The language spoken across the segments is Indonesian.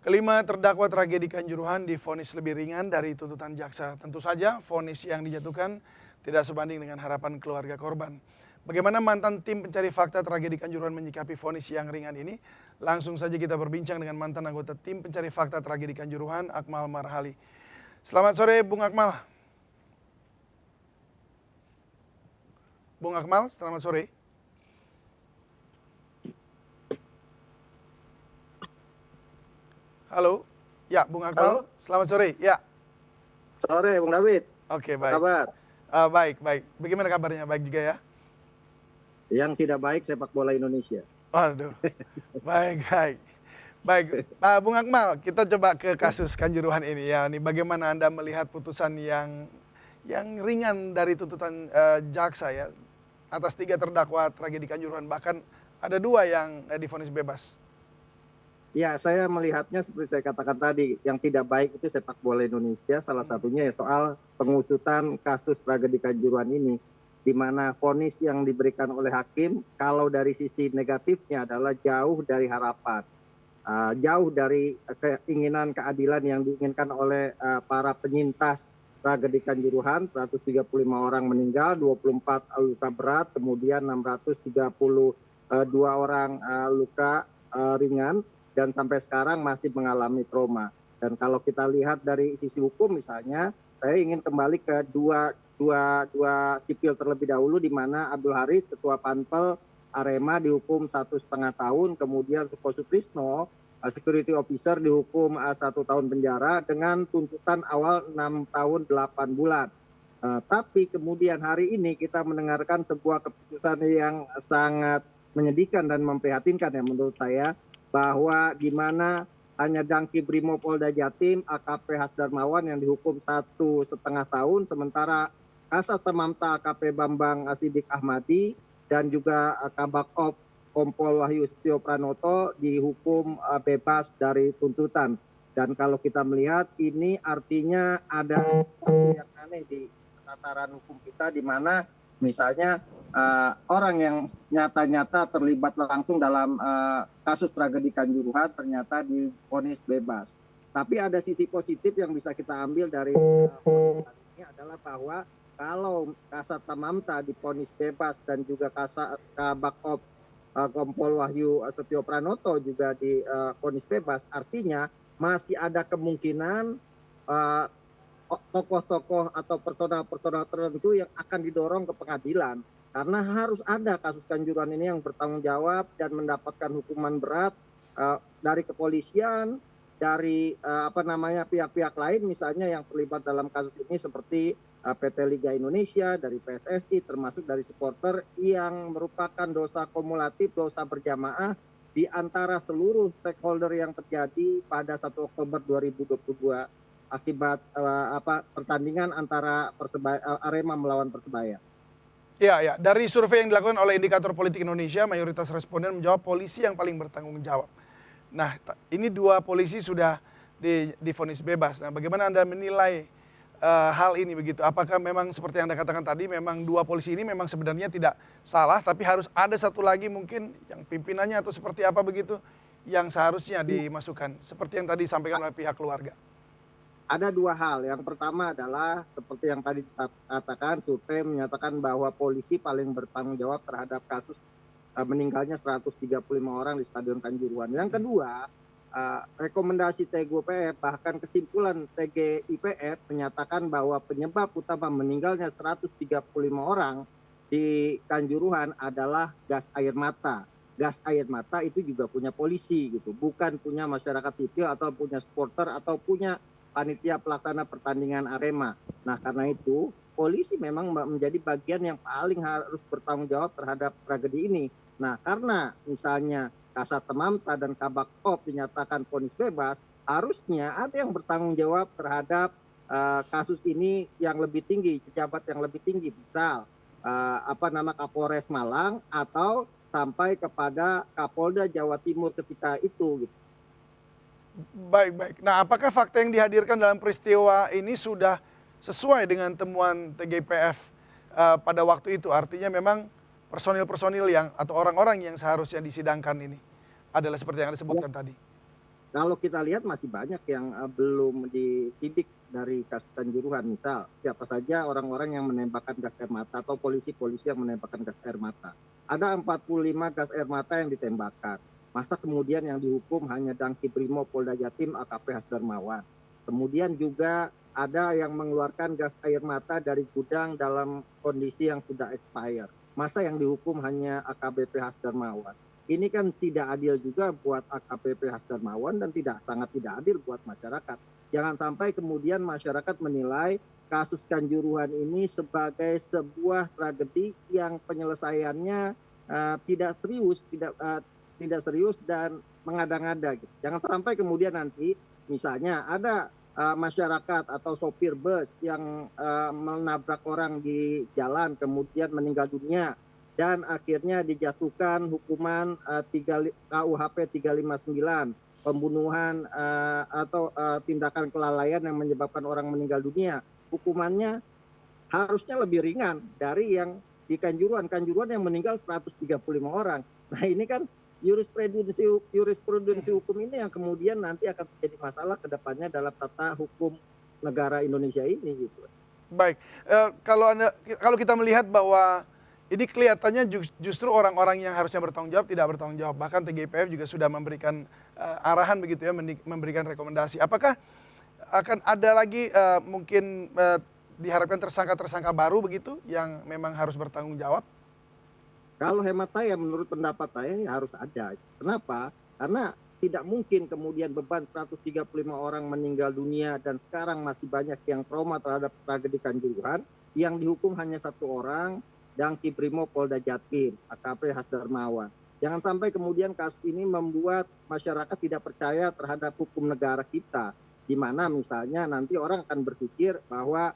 Kelima terdakwa tragedi Kanjuruhan divonis lebih ringan dari tuntutan jaksa. Tentu saja vonis yang dijatuhkan tidak sebanding dengan harapan keluarga korban. Bagaimana mantan tim pencari fakta tragedi Kanjuruhan menyikapi vonis yang ringan ini? Langsung saja kita berbincang dengan mantan anggota tim pencari fakta tragedi Kanjuruhan, Akmal Marhali. Selamat sore, Bung Akmal. Bung Akmal, selamat sore. Halo, ya Bung Akmal, Halo, selamat sore. Ya, sore Bung David. oke Apa baik. kabar? Baik. Bagaimana kabarnya? Baik juga ya? Yang tidak baik sepak bola Indonesia. Waduh, baik. Baik, Bung Akmal, kita coba ke kasus Kanjuruhan ini ya. Ini bagaimana Anda melihat putusan yang ringan dari tuntutan jaksa ya atas 3 terdakwa tragedi Kanjuruhan, bahkan ada 2 yang divonis bebas. Ya, saya melihatnya seperti saya katakan tadi, yang tidak baik itu sepak bola Indonesia. Salah satunya ya soal pengusutan kasus tragedi Kanjuruhan ini, di mana vonis yang diberikan oleh hakim, kalau dari sisi negatifnya adalah jauh dari harapan, jauh dari keinginan keadilan yang diinginkan oleh para penyintas tragedi Kanjuruhan. 135 orang meninggal, 24 luka berat, kemudian 632 orang luka ringan, dan sampai sekarang masih mengalami trauma. Dan kalau kita lihat dari sisi hukum misalnya, saya ingin kembali ke dua sipil terlebih dahulu, di mana Abdul Haris, ketua Panpel Arema, dihukum 1,5 tahun, kemudian Suko Sutrisno, security officer, dihukum 1 tahun penjara dengan tuntutan awal 6 tahun 8 bulan. Tapi kemudian hari ini kita mendengarkan sebuah keputusan yang sangat menyedihkan dan memprihatinkan ya menurut saya, bahwa di mana hanya Dangki Brimopolda Jatim AKP Hasdarmawan yang dihukum 1,5 tahun, sementara Kasat Samamta AKP Bambang Sidik Ahmadi dan juga Kabak Op Kompol Wahyu Setio Pranoto dihukum bebas dari tuntutan. Dan kalau kita melihat ini artinya ada sesuatu yang aneh di tataran hukum kita, di mana misalnya orang yang nyata-nyata terlibat langsung dalam kasus tragedi Kanjuruhan ternyata divonis bebas. Tapi ada sisi positif yang bisa kita ambil dari pemeriksaan ini adalah bahwa kalau Kasat Samamta divonis bebas dan juga Kabak Op Kompol Wahyu Setio Pranoto juga divonis bebas, artinya masih ada kemungkinan tokoh-tokoh atau personal-personal tertentu yang akan didorong ke pengadilan, karena harus ada kasus Kanjuruhan ini yang bertanggung jawab dan mendapatkan hukuman berat dari kepolisian, dari pihak-pihak lain misalnya yang terlibat dalam kasus ini, seperti PT Liga Indonesia, dari PSSI, termasuk dari supporter, yang merupakan dosa kumulatif, dosa berjamaah di antara seluruh stakeholder yang terjadi pada 1 Oktober 2022 akibat pertandingan antara Arema melawan Persebaya. Ya. Dari survei yang dilakukan oleh Indikator Politik Indonesia, mayoritas responden menjawab polisi yang paling bertanggung jawab. Nah, ini 2 polisi sudah divonis bebas. Nah, bagaimana Anda menilai hal ini begitu? Apakah memang seperti yang Anda katakan tadi, memang 2 polisi ini memang sebenarnya tidak salah, tapi harus ada satu lagi mungkin yang pimpinannya atau seperti apa begitu yang seharusnya dimasukkan, seperti yang tadi disampaikan oleh pihak keluarga? Ada 2 hal. Yang pertama adalah seperti yang tadi dikatakan, survei menyatakan bahwa polisi paling bertanggung jawab terhadap kasus meninggalnya 135 orang di Stadion Kanjuruhan. Yang kedua, rekomendasi TGIPF, bahkan kesimpulan TGIPF menyatakan bahwa penyebab utama meninggalnya 135 orang di Kanjuruhan adalah gas air mata. Gas air mata itu juga punya polisi gitu, bukan punya masyarakat sipil atau punya supporter atau punya panitia pelaksana pertandingan Arema. Nah, karena itu polisi memang menjadi bagian yang paling harus bertanggung jawab terhadap tragedi ini. Nah, karena misalnya Kasat Samamta dan Kabak Op dinyatakan vonis bebas, harusnya ada yang bertanggung jawab terhadap kasus ini yang lebih tinggi, pejabat yang lebih tinggi, misal Kapolres Malang atau sampai kepada Kapolda Jawa Timur ketika itu gitu. Baik. Nah, apakah fakta yang dihadirkan dalam peristiwa ini sudah sesuai dengan temuan TGIPF pada waktu itu? Artinya memang personil-personil yang atau orang-orang yang seharusnya disidangkan ini adalah seperti yang Anda sebutkan tadi. kalau kita lihat masih banyak yang belum dididik dari kasus Kanjuruhan. Misal, siapa saja orang-orang yang menembakkan gas air mata atau polisi-polisi yang menembakkan gas air mata. Ada 45 gas air mata yang ditembakkan. Masa kemudian yang dihukum hanya Danki Brimo Polda Jatim AKP Hasdarmawan. Kemudian juga ada yang mengeluarkan gas air mata dari gudang dalam kondisi yang sudah expired. Masa yang dihukum hanya AKBP Hasdarmawan. Ini kan tidak adil juga buat AKBP Hasdarmawan dan sangat tidak adil buat masyarakat. Jangan sampai kemudian masyarakat menilai kasus Kanjuruhan ini sebagai sebuah tragedi yang penyelesaiannya tidak serius dan mengada-ngada. Gitu. Jangan sampai kemudian nanti misalnya ada masyarakat atau sopir bus yang menabrak orang di jalan kemudian meninggal dunia dan akhirnya dijatuhkan hukuman KUHP 359 pembunuhan atau tindakan kelalaian yang menyebabkan orang meninggal dunia. Hukumannya harusnya lebih ringan dari yang di Kanjuruhan yang meninggal 135 orang. Nah ini kan jurisprudensi hukum ini yang kemudian nanti akan menjadi masalah ke depannya dalam tata hukum negara Indonesia ini gitu. Baik, kalau kita melihat bahwa ini kelihatannya justru orang-orang yang harusnya bertanggung jawab tidak bertanggung jawab. Bahkan TGIPF juga sudah memberikan arahan begitu ya, memberikan rekomendasi. Apakah akan ada lagi mungkin diharapkan tersangka-tersangka baru begitu yang memang harus bertanggung jawab? Kalau hemat saya, menurut pendapat saya harus ada. Kenapa? Karena tidak mungkin kemudian beban 135 orang meninggal dunia dan sekarang masih banyak yang trauma terhadap tragedi Kanjuruhan yang dihukum hanya satu orang, Danki Brimo Polda Jatim, AKP Hasdarmawan. Jangan sampai kemudian kasus ini membuat masyarakat tidak percaya terhadap hukum negara kita, di mana misalnya nanti orang akan berpikir bahwa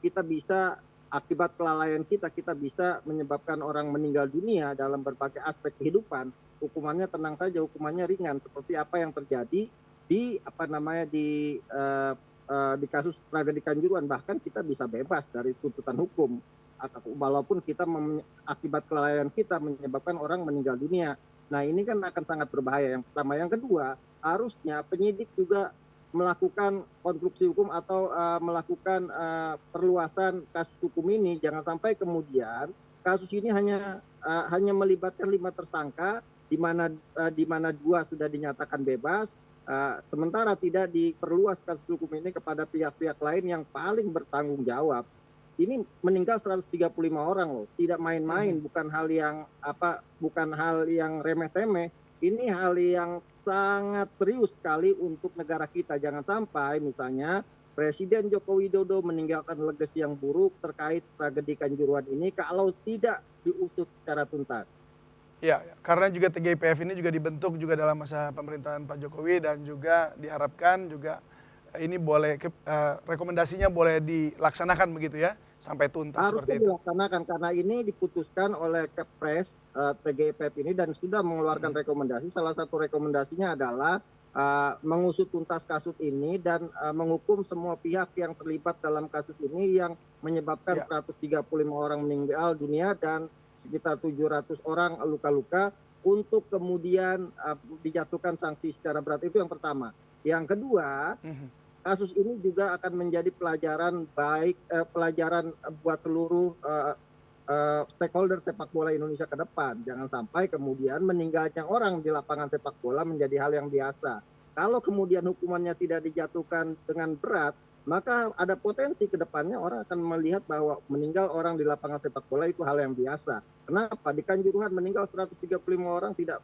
kita bisa akibat kelalaian kita bisa menyebabkan orang meninggal dunia dalam berbagai aspek kehidupan. Hukumannya tenang saja, hukumannya ringan seperti apa yang terjadi di kasus tragedi Kanjuruhan. Bahkan kita bisa bebas dari tuntutan hukum walaupun kita akibat kelalaian kita menyebabkan orang meninggal dunia. Nah ini kan akan sangat berbahaya. Yang pertama. Yang kedua, harusnya penyidik juga melakukan konstruksi hukum atau melakukan perluasan kasus hukum ini. Jangan sampai kemudian kasus ini hanya melibatkan 5 tersangka, di mana 2 sudah dinyatakan bebas, sementara tidak diperluas kasus hukum ini kepada pihak-pihak lain yang paling bertanggung jawab. Ini meninggal 135 orang loh, tidak main-main, bukan hal yang remeh-temeh. Ini hal yang sangat serius sekali untuk negara kita. Jangan sampai misalnya Presiden Joko Widodo meninggalkan legasi yang buruk terkait tragedi Kanjuruhan ini kalau tidak diusut secara tuntas. Ya, karena juga TGIPF ini juga dibentuk juga dalam masa pemerintahan Pak Jokowi dan juga diharapkan juga ini boleh rekomendasinya boleh dilaksanakan begitu ya sampai tuntas seperti itu. Dilaksanakan karena ini diputuskan oleh Kepres TGIPF ini dan sudah mengeluarkan rekomendasi. Salah satu rekomendasinya adalah mengusut tuntas kasus ini dan menghukum semua pihak yang terlibat dalam kasus ini yang menyebabkan 135 orang meninggal dunia dan sekitar 700 orang luka-luka untuk kemudian dijatuhkan sanksi secara berat. Itu yang pertama. Yang kedua, kasus ini juga akan menjadi pelajaran buat seluruh stakeholder sepak bola Indonesia ke depan. Jangan sampai kemudian meninggalnya orang di lapangan sepak bola menjadi hal yang biasa. Kalau kemudian hukumannya tidak dijatuhkan dengan berat, maka ada potensi ke depannya orang akan melihat bahwa meninggal orang di lapangan sepak bola itu hal yang biasa. Kenapa? Di Kanjuruhan meninggal 135 orang tidak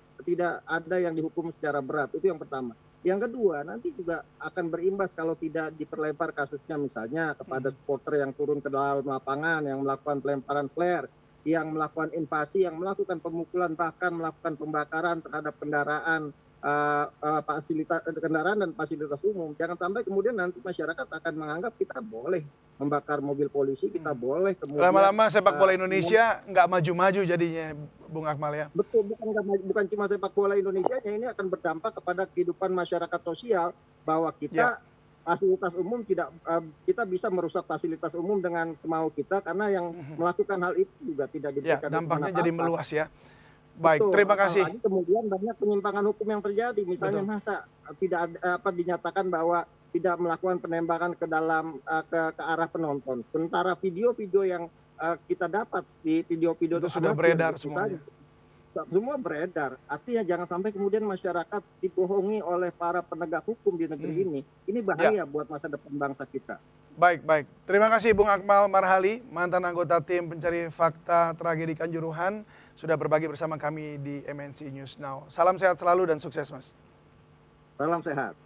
ada yang dihukum secara berat. Itu yang pertama. Yang kedua, nanti juga akan berimbas kalau tidak diperlebar kasusnya misalnya kepada supporter yang turun ke dalam lapangan, yang melakukan pelemparan flare, yang melakukan invasi, yang melakukan pemukulan, bahkan melakukan pembakaran terhadap kendaraan dan fasilitas umum. Jangan sampai kemudian nanti masyarakat akan menganggap kita boleh membakar mobil polisi, kita boleh kemudian lama-lama sepak bola Indonesia nggak maju-maju jadinya, Bung Akmal ya. Betul, bukan cuma sepak bola Indonesia, ini akan berdampak kepada kehidupan masyarakat sosial bahwa kita fasilitas umum kita bisa merusak fasilitas umum dengan semau kita karena yang melakukan hal itu juga tidak diberikan dampaknya jadi meluas ya. Baik, Betul, terima kasih. apalagi kemudian banyak penyimpangan hukum yang terjadi. Misalnya Betul. masa tidak ada, dinyatakan bahwa tidak melakukan penembakan ke dalam ke arah penonton. Sementara video-video yang kita dapat di video-video Itu sudah amatir beredar misalnya semuanya. semua beredar. Artinya jangan sampai kemudian masyarakat dibohongi oleh para penegak hukum di negeri ini. Ini Ya, bahaya buat masa depan bangsa kita. baik, baik. Terima kasih Bung Akmal Marhali, mantan anggota tim pencari fakta tragedi Kanjuruhan, sudah berbagi bersama kami di MNC News Now. Salam sehat selalu dan sukses, Mas. Salam sehat.